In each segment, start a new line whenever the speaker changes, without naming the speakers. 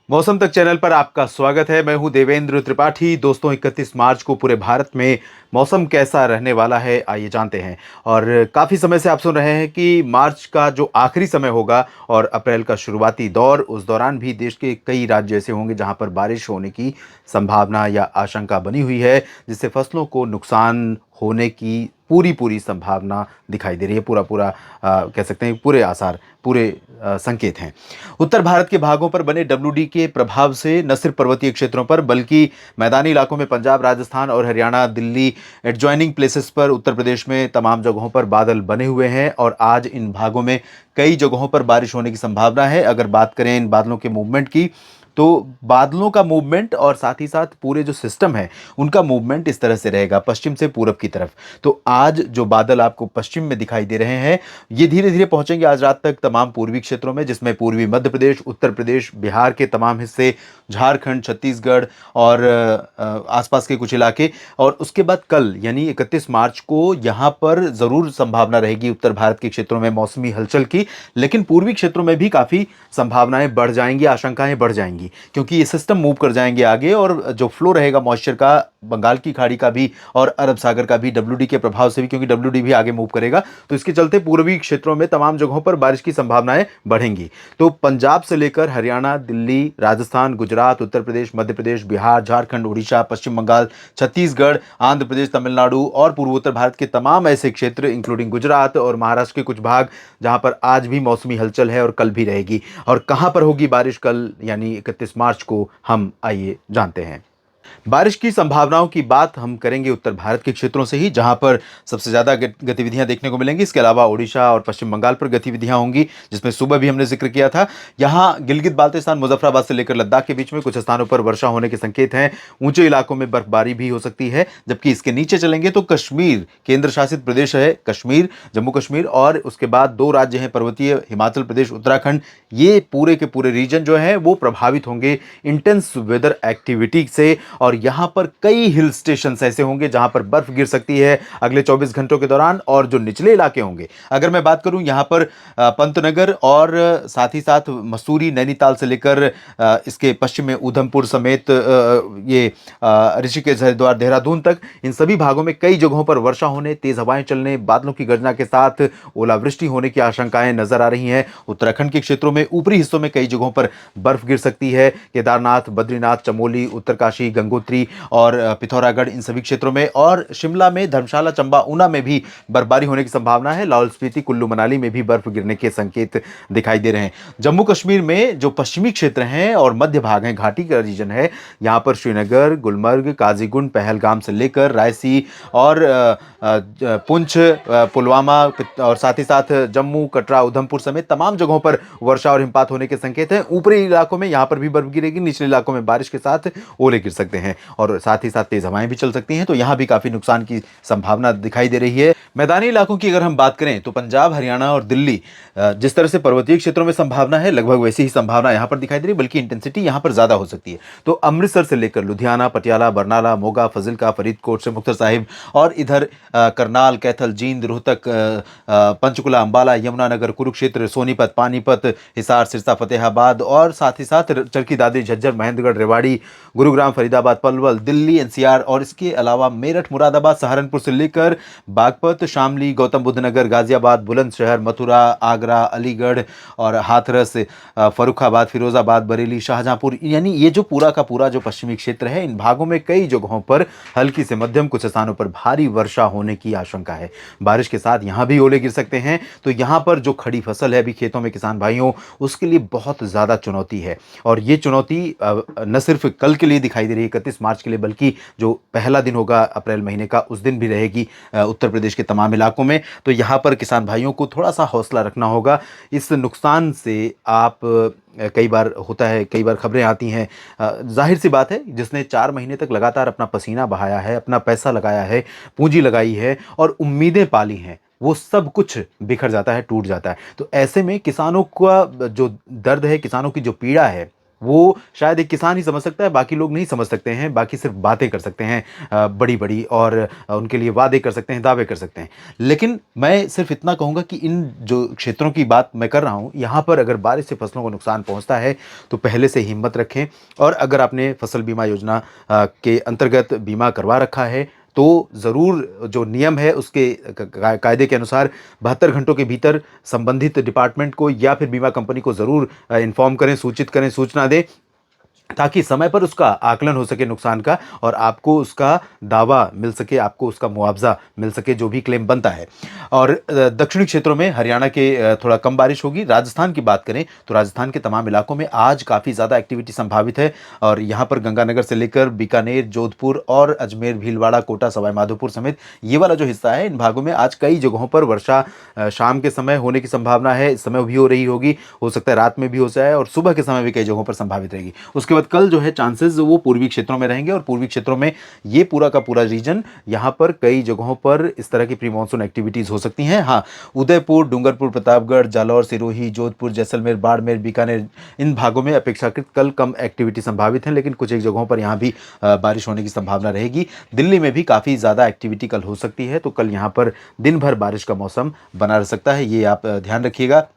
मौसम तक चैनल पर आपका स्वागत है। मैं हूं देवेंद्र त्रिपाठी। दोस्तों, 31 मार्च को पूरे भारत में मौसम कैसा रहने वाला है, आइए जानते हैं। और काफ़ी समय से आप सुन रहे हैं कि मार्च का जो आखिरी समय होगा और अप्रैल का शुरुआती दौर, उस दौरान भी देश के कई राज्य ऐसे होंगे जहां पर बारिश होने की संभावना या आशंका बनी हुई है, जिससे फसलों को नुकसान होने की पूरी पूरी संभावना दिखाई दे रही है। पूरा पूरा कह सकते हैं पूरे आसार, पूरे संकेत हैं। उत्तर भारत के भागों पर बने डब्ल्यूडी के प्रभाव से न सिर्फ पर्वतीय क्षेत्रों पर बल्कि मैदानी इलाकों में पंजाब, राजस्थान और हरियाणा, दिल्ली, एडजॉइनिंग प्लेसेस पर, उत्तर प्रदेश में तमाम जगहों पर बादल बने हुए हैं और आज इन भागों में कई जगहों पर बारिश होने की संभावना है। अगर बात करें इन बादलों के मूवमेंट की, तो बादलों का मूवमेंट और साथ ही साथ पूरे जो सिस्टम है उनका मूवमेंट इस तरह से रहेगा, पश्चिम से पूरब की तरफ। तो आज जो बादल आपको पश्चिम में दिखाई दे रहे हैं, ये धीरे धीरे पहुंचेंगे आज रात तक तमाम पूर्वी क्षेत्रों में, जिसमें पूर्वी मध्य प्रदेश, उत्तर प्रदेश, बिहार के तमाम हिस्से, झारखंड, छत्तीसगढ़ और आसपास के कुछ इलाके। और उसके बाद कल यानी 31 मार्च को यहाँ पर ज़रूर संभावना रहेगी उत्तर भारत के क्षेत्रों में मौसमी हलचल की, लेकिन पूर्वी क्षेत्रों में भी काफ़ी संभावनाएं बढ़ जाएंगी, आशंकाएं बढ़ जाएंगी, क्योंकि ये सिस्टम मूव कर जाएंगे आगे और जो फ्लो रहेगा मॉइस्चर का, बंगाल की खाड़ी का भी और अरब सागर का भी, डब्ल्यूडी के प्रभाव से भी, क्योंकि डब्ल्यूडी भी आगे मूव करेगा, तो इसके चलते पूर्वी क्षेत्रों में तमाम जगहों पर बारिश की संभावनाएं बढ़ेंगी। तो पंजाब से लेकर हरियाणा, दिल्ली, राजस्थान, गुजरात, उत्तर प्रदेश, मध्य प्रदेश, बिहार, झारखंड, उड़ीसा, पश्चिम बंगाल, छत्तीसगढ़, आंध्र प्रदेश, तमिलनाडु और पूर्वोत्तर भारत के तमाम ऐसे क्षेत्र इंक्लूडिंग गुजरात और महाराष्ट्र के कुछ भाग जहां पर आज भी मौसमी हलचल है और कल भी रहेगी। और कहां पर होगी बारिश कल यानी 31 मार्च को, हम आइए जानते हैं। बारिश की संभावनाओं की बात हम करेंगे उत्तर भारत के क्षेत्रों से ही, जहां पर सबसे ज्यादा गतिविधियां देखने को मिलेंगी। इसके अलावा ओडिशा और पश्चिम बंगाल पर गतिविधियां होंगी, जिसमें सुबह भी हमने जिक्र किया था। यहां गिलगित बाल्टिस्तान, मुजफ्फराबाद से लेकर लद्दाख के बीच में कुछ स्थानों पर वर्षा होने के संकेत हैं। ऊंचे इलाकों में बर्फबारी भी हो सकती है। जबकि इसके नीचे चलेंगे तो कश्मीर, केंद्र शासित प्रदेश है कश्मीर, जम्मू कश्मीर, और उसके बाद दो राज्य हैं पर्वतीय, हिमाचल प्रदेश, उत्तराखंड। ये पूरे के पूरे रीजन जो है वो प्रभावित होंगे इंटेंस वेदर एक्टिविटी से। और यहां पर कई हिल स्टेशन ऐसे होंगे जहां पर बर्फ गिर सकती है अगले 24 घंटों के दौरान। और जो निचले इलाके होंगे, अगर मैं बात करूं यहां पर पंतनगर और साथ ही साथ मसूरी, नैनीताल से लेकर इसके पश्चिम में उधमपुर समेत ये ऋषिकेश, हरिद्वार, देहरादून तक, इन सभी भागों में कई जगहों पर वर्षा होने, तेज हवाएं चलने, बादलों की गर्जना के साथ ओलावृष्टि होने की आशंकाएं नजर आ रही हैं। उत्तराखंड के क्षेत्रों में ऊपरी हिस्सों में कई जगहों पर बर्फ गिर सकती है। केदारनाथ, बद्रीनाथ, चमोली, उत्तरकाशी, गंगोत्री और पिथौरागढ़, इन सभी क्षेत्रों में, और शिमला में, धर्मशाला, चंबा, ऊना में भी बर्फबारी होने की संभावना है। लाहौल स्पीति, कुल्लू मनाली में भी बर्फ गिरने के संकेत दिखाई दे रहे हैं। जम्मू कश्मीर में जो पश्चिमी क्षेत्र हैं और मध्य भाग हैं, घाटी का रीजन है, यहां पर श्रीनगर, गुलमर्ग, काजीगुंड, पहलगाम से लेकर रायसी और पुंछ, पुलवामा और साथ ही साथ जम्मू, कटरा, उधमपुर समेत तमाम जगहों पर वर्षा और हिमपात होने के संकेत हैं। ऊपरी इलाकों में यहां पर भी बर्फ गिरेगी, निचले इलाकों में बारिश के साथ ओले गिर सकते हैं और साथ ही साथ तेज हवाएं भी चल सकती हैं। तो यहां भी काफी नुकसान की संभावना दिखाई दे रही है। मैदानी इलाकों की अगर हम बात करें तो पंजाब, हरियाणा और दिल्ली, जिस तरह से पर्वतीय क्षेत्रों में संभावना है, लगभग वैसी ही संभावना यहां पर दिखाई दे रही है, बल्कि इंटेंसिटी यहां पर ज्यादा हो सकती है। तो अमृतसर से लेकर लुधियाना, पटियाला, बरनाला, मोगा, फजिल्का, फरीदकोट से मुक्तसर साहिब और इधर करनाल, कैथल, जींद, रोहतक, पंचकुला, अंबाला, यमुनानगर, कुरुक्षेत्र, सोनीपत, पानीपत, हिसार, सिरसा, फतेहाबाद और साथ ही साथ चरखी दादरी, झज्जर, महेंद्रगढ़, रेवाड़ी, गुरुग्राम, फरीदाबाद, पलवल, दिल्ली एनसीआर और इसके अलावा मेरठ, मुरादाबाद, सहारनपुर से लेकर बागपत, शामली, गौतम बुद्ध नगर, गाजियाबाद, बुलंदशहर, मथुरा, आगरा, अलीगढ़ और हाथरस, फरुखाबाद, फिरोजाबाद, बरेली, शाहजहांपुर, यानी ये जो पूरा का पूरा जो पश्चिमी क्षेत्र है, इन भागों में कई जगहों पर हल्की से मध्यम, कुछ स्थानों पर भारी वर्षा होने की आशंका है। बारिश के साथ यहां भी ओले गिर सकते हैं। तो यहां पर जो खड़ी फसल है अभी खेतों में किसान भाइयों, उसके लिए बहुत ज्यादा चुनौती है। और ये चुनौती न सिर्फ कल के लिए दिखाई दे रही है 31 मार्च के लिए, बल्कि जो पहला दिन होगा अप्रैल महीने का, उस दिन भी रहेगी उत्तर प्रदेश के तमाम इलाकों में। तो यहाँ पर किसान भाइयों को थोड़ा सा हौसला रखना होगा। इस नुकसान से आप कई बार होता है, कई बार खबरें आती हैं, जाहिर सी बात है, जिसने 4 महीने तक लगातार अपना पसीना बहाया है, अपना पैसा लगाया है, पूंजी लगाई है और उम्मीदें पाली हैं, वो सब कुछ बिखर जाता है, टूट जाता है। तो ऐसे में किसानों का जो दर्द है, किसानों की जो पीड़ा है, वो शायद एक किसान ही समझ सकता है, बाकी लोग नहीं समझ सकते हैं, बाकी सिर्फ़ बातें कर सकते हैं बड़ी-बड़ी, और उनके लिए वादे कर सकते हैं, दावे कर सकते हैं। लेकिन मैं सिर्फ़ इतना कहूँगा कि इन जो क्षेत्रों की बात मैं कर रहा हूँ, यहाँ पर अगर बारिश से फसलों को नुकसान पहुँचता है, तो पहले से हिम्मत रखें, और अगर आपने फसल बीमा योजना के अंतर्गत बीमा करवा रखा है, तो ज़रूर जो नियम है उसके कायदे के अनुसार 72 घंटों के भीतर संबंधित डिपार्टमेंट को या फिर बीमा कंपनी को ज़रूर इन्फॉर्म करें, सूचित करें, सूचना दें, ताकि समय पर उसका आकलन हो सके नुकसान का, और आपको उसका दावा मिल सके, आपको उसका मुआवज़ा मिल सके, जो भी क्लेम बनता है। और दक्षिणी क्षेत्रों में हरियाणा के थोड़ा कम बारिश होगी। राजस्थान की बात करें तो राजस्थान के तमाम इलाकों में आज काफ़ी ज़्यादा एक्टिविटी संभावित है, और यहाँ पर गंगानगर से लेकर बीकानेर, जोधपुर और अजमेर, भीलवाड़ा, कोटा, सवाई माधोपुर समेत ये वाला जो हिस्सा है, इन भागों में आज कई जगहों पर वर्षा शाम के समय होने की संभावना है। इस समय भी हो रही होगी, हो सकता है रात में भी हो जाए, और सुबह के समय भी कई जगहों पर संभावित रहेगी। उसके बाद कल जो है चांसेस वो पूर्वी क्षेत्रों में रहेंगे, और पूर्वी क्षेत्रों में ये पूरा का पूरा रीजन, यहाँ पर कई जगहों पर इस तरह की प्री मानसून एक्टिविटीज हो सकती हैं। हाँ, उदयपुर, डूंगरपुर, प्रतापगढ़, जालौर, सिरोही, जोधपुर, जैसलमेर, बाड़मेर, बीकानेर, इन भागों में अपेक्षाकृत कल कम एक्टिविटी संभावित है, लेकिन कुछ एक जगहों पर यहाँ भी बारिश होने की संभावना रहेगी। दिल्ली में भी काफ़ी ज़्यादा एक्टिविटी कल हो सकती है, तो कल यहाँ पर दिन भर बारिश का मौसम बना रह सकता है, ये आप ध्यान रखिएगा।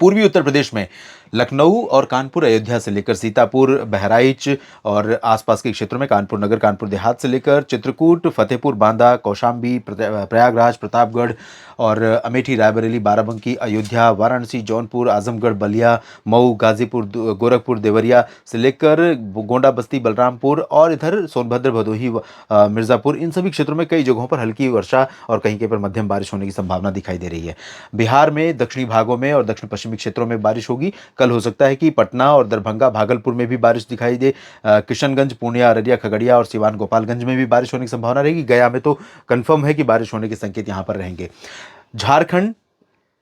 पूर्वी उत्तर प्रदेश में लखनऊ और कानपुर, अयोध्या से लेकर सीतापुर, बहराइच और आसपास के क्षेत्रों में कानपुर नगर, कानपुर देहात से लेकर चित्रकूट, फतेहपुर, बांदा, कौशाम्बी, प्रयागराज, प्रतापगढ़ और अमेठी, रायबरेली, बाराबंकी, अयोध्या, वाराणसी, जौनपुर, आजमगढ़, बलिया, मऊ, गाजीपुर, गोरखपुर, देवरिया से लेकर गोंडा, बस्ती, बलरामपुर और इधर सोनभद्र, भदोही, मिर्ज़ापुर, इन सभी क्षेत्रों में कई जगहों पर हल्की वर्षा और कहीं कहीं पर मध्यम बारिश होने की संभावना दिखाई दे रही है। बिहार में दक्षिणी भागों में और दक्षिण पश्चिमी क्षेत्रों में बारिश होगी। कल हो सकता है कि पटना और दरभंगा, भागलपुर में भी बारिश दिखाई दे। किशनगंज, पूर्णिया, अररिया, खगड़िया और सिवान, गोपालगंज में भी बारिश होने की संभावना रहेगी। गया में तो कन्फर्म है कि बारिश होने के संकेत यहाँ पर रहेंगे। झारखंड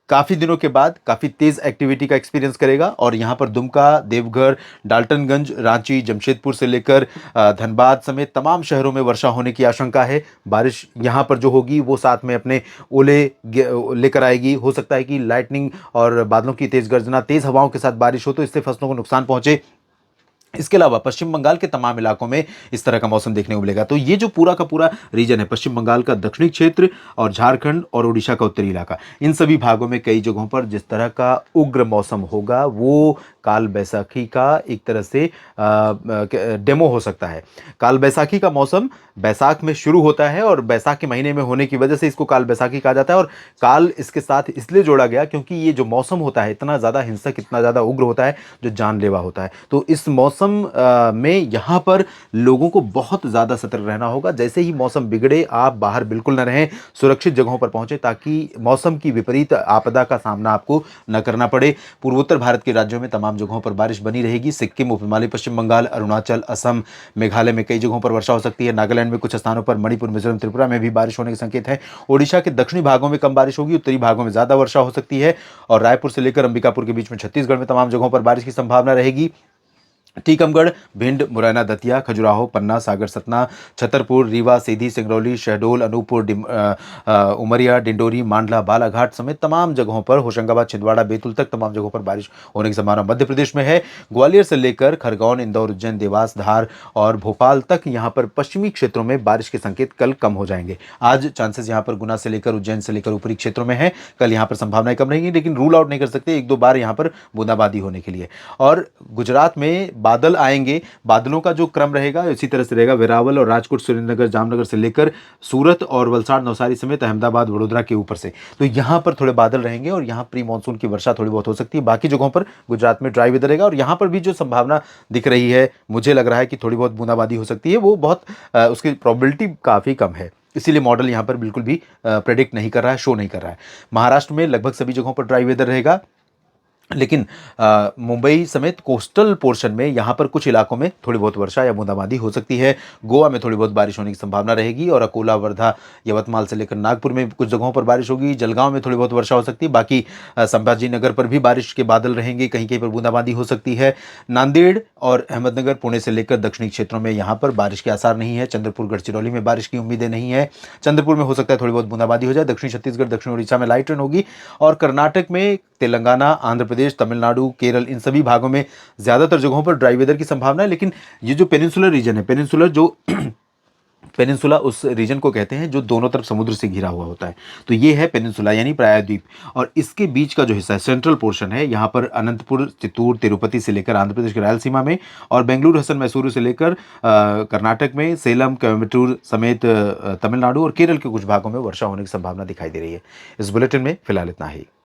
काफ़ी दिनों के बाद काफ़ी तेज़ एक्टिविटी का एक्सपीरियंस करेगा, और यहाँ पर दुमका, देवघर, डाल्टनगंज, रांची, जमशेदपुर से लेकर धनबाद समेत तमाम शहरों में वर्षा होने की आशंका है। बारिश यहाँ पर जो होगी वो साथ में अपने ओले लेकर आएगी। हो सकता है कि लाइटनिंग और बादलों की तेज़ गर्जना, तेज़ हवाओं के साथ बारिश हो, तो इससे फसलों को नुकसान पहुँचे। इसके अलावा पश्चिम बंगाल के तमाम इलाकों में इस तरह का मौसम देखने को मिलेगा। तो ये जो पूरा का पूरा रीजन है, पश्चिम बंगाल का दक्षिणी क्षेत्र और झारखंड और उड़ीसा का उत्तरी इलाका, इन सभी भागों में कई जगहों पर जिस तरह का उग्र मौसम होगा, वो काल बैसाखी का एक तरह से डेमो हो सकता है। काल बैसाखी का मौसम बैसाख में शुरू होता है, और बैसाख के महीने में होने की वजह से इसको काल बैसाखी कहा जाता है। और काल इसके साथ इसलिए जोड़ा गया क्योंकि ये जो मौसम होता है इतना ज़्यादा हिंसक, इतना ज़्यादा उग्र होता है, जो जानलेवा होता है। तो इस मौसम में यहाँ पर लोगों को बहुत ज़्यादा सतर्क रहना होगा। जैसे ही मौसम बिगड़े, आप बाहर बिल्कुल न रहें, सुरक्षित जगहों पर पहुँचें, ताकि मौसम की विपरीत आपदा का सामना आपको न करना पड़े। पूर्वोत्तर भारत के राज्यों में तमाम जगहों पर बारिश बनी रहेगी। सिक्किम, उप हिमालय, पश्चिम बंगाल, अरुणाचल, असम, मेघालय में कई जगहों पर वर्षा हो सकती है। नागालैंड में कुछ स्थानों पर, मणिपुर, मिजोरम, त्रिपुरा में भी बारिश होने के संकेत हैं। ओडिशा के दक्षिणी भागों में कम बारिश होगी, उत्तरी भागों में ज़्यादा वर्षा हो सकती है। और रायपुर से लेकर अंबिकापुर के बीच में छत्तीसगढ़ में तमाम जगहों पर बारिश की संभावना रहेगी। टीकमगढ़, भिंड, मुरैना, दतिया, खजुराहो, पन्ना, सागर, सतना, छतरपुर, रीवा, सीधी, सिंगरौली, शहडोल, अनूपपुर, उमरिया, डिंडोरी, मांडला, बालाघाट समेत तमाम जगहों पर, होशंगाबाद, छिंदवाड़ा, बैतूल तक तमाम जगहों पर बारिश होने की संभावना मध्य प्रदेश में है। ग्वालियर से लेकर खरगोन, इंदौर, उज्जैन, देवास, धार और भोपाल तक यहाँ पर पश्चिमी क्षेत्रों में बारिश के संकेत कल कम हो जाएंगे। आज चांसेस यहाँ पर गुना से लेकर उज्जैन से लेकर ऊपरी क्षेत्रों में है। कल यहाँ पर संभावनाएं कम रहेंगी, लेकिन रूल आउट नहीं कर सकते एक दो बार यहाँ पर बूंदाबांदी होने के लिए। और गुजरात में बादल आएंगे, बादलों का जो क्रम रहेगा इसी तरह से रहेगा। वेरावल और राजकोट, सुरेंद्रनगर, जामनगर से लेकर सूरत और वलसाड़, नवसारी समेत अहमदाबाद, वडोदरा के ऊपर से, तो यहाँ पर थोड़े बादल रहेंगे और यहाँ प्री मानसून की वर्षा थोड़ी बहुत हो सकती है। बाकी जगहों पर गुजरात में ड्राई वेदर रहेगा, और यहाँ पर भी जो संभावना दिख रही है, मुझे लग रहा है कि थोड़ी बहुत बूंदाबांदी हो सकती है, वो बहुत उसकी प्रोबेबिलिटी काफ़ी कम है। इसीलिए मॉडल यहाँ पर बिल्कुल भी प्रेडिक्ट नहीं कर रहा है, शो नहीं कर रहा है। महाराष्ट्र में लगभग सभी जगहों पर ड्राई वेदर रहेगा, लेकिन मुंबई समेत कोस्टल पोर्शन में यहाँ पर कुछ इलाकों में थोड़ी बहुत वर्षा या बूंदाबांदी हो सकती है। गोवा में थोड़ी बहुत बारिश होने की संभावना रहेगी, और अकोला, वर्धा, यवतमाल से लेकर नागपुर में कुछ जगहों पर बारिश होगी। जलगांव में थोड़ी बहुत वर्षा हो सकती है। बाकी संभाजी नगर पर भी बारिश के बादल रहेंगे, कहीं कहीं पर बूंदाबांदी हो सकती है। नांदेड़, और अहमदनगर, पुणे से लेकर दक्षिणी क्षेत्रों में यहाँ पर बारिश के आसार नहीं है। चंद्रपुर, गढ़चिरौली में बारिश की उम्मीदें नहीं है। चंद्रपुर में हो सकता है थोड़ी बहुत बूंदाबांदी हो जाए। दक्षिणी छत्तीसगढ़, दक्षिण उड़ीसा में लाइट रेन होगी और कर्नाटक में, तेलंगाना, आंध्र प्रदेश, तमिलनाडु, केरल, इन सभी भागों में ज़्यादातर जगहों पर ड्राई वेदर की संभावना है। लेकिन ये जो पेनिनसुलर रीजन है, पेनिनसुलर जो पेनिनसुला उस रीजन को कहते हैं जो दोनों तरफ समुद्र से घिरा हुआ होता है। तो ये है पेनिनसुला यानी प्रायद्वीप, और इसके बीच का जो हिस्सा है, सेंट्रल पोर्शन है, यहाँ पर अनंतपुर, चित्तूर, तिरुपति से लेकर आंध्र प्रदेश के रायलसीमा में, और बेंगलुरु, हसन, मैसूरू से लेकर कर्नाटक में, सेलम, कोयम्बटूर समेत तमिलनाडु और केरल के कुछ भागों में वर्षा होने की संभावना दिखाई दे रही है। इस बुलेटिन में फिलहाल इतना ही।